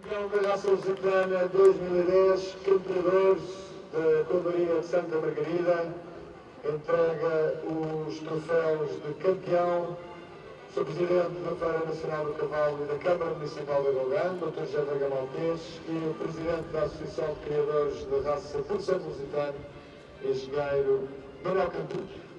Campeão da raça lusitana 2010, campeadores da Cavalaria de Santa Margarida, entrega os troféus de campeão, Sr. Presidente da Feira Nacional do Cavalo e da Câmara Municipal de Golgã, Dr. José Veiga Maltês, e o Presidente da Associação de Criadores da Raça Porcento Lusitano, Engenheiro Manuel Cantucho.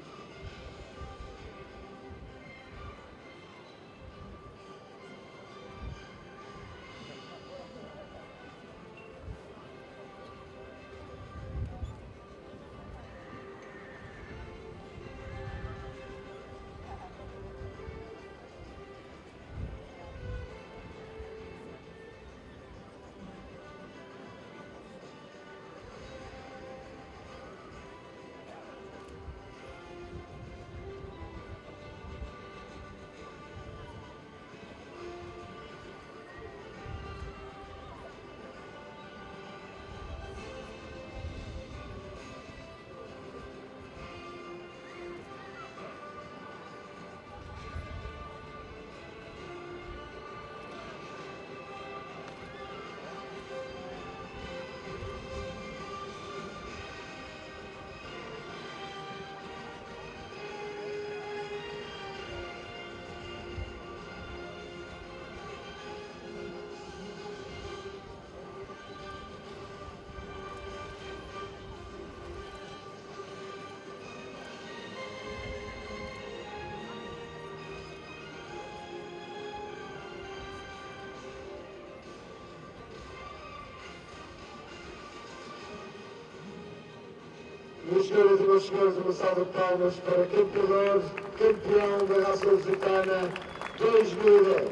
Meus senhores e meus senhores, uma salva de palmas para campeador, campeão da raça lusitana 2010.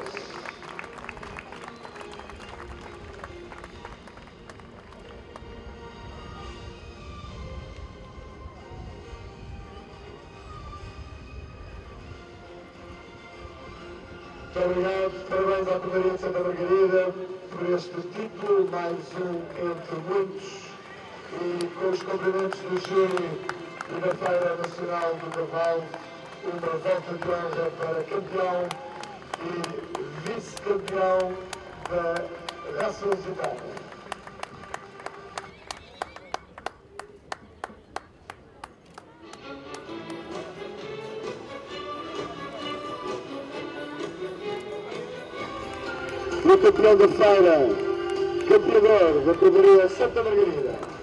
Muito obrigado, parabéns à Cavalaria de Santa Margarida por este título, mais um entre muitos. E com os cumprimentos do júri e da Feira Nacional do Cavalo, uma volta de honra para campeão e vice-campeão da raça lusitana. O campeão da feira, campeador da Cavalaria Santa Margarida.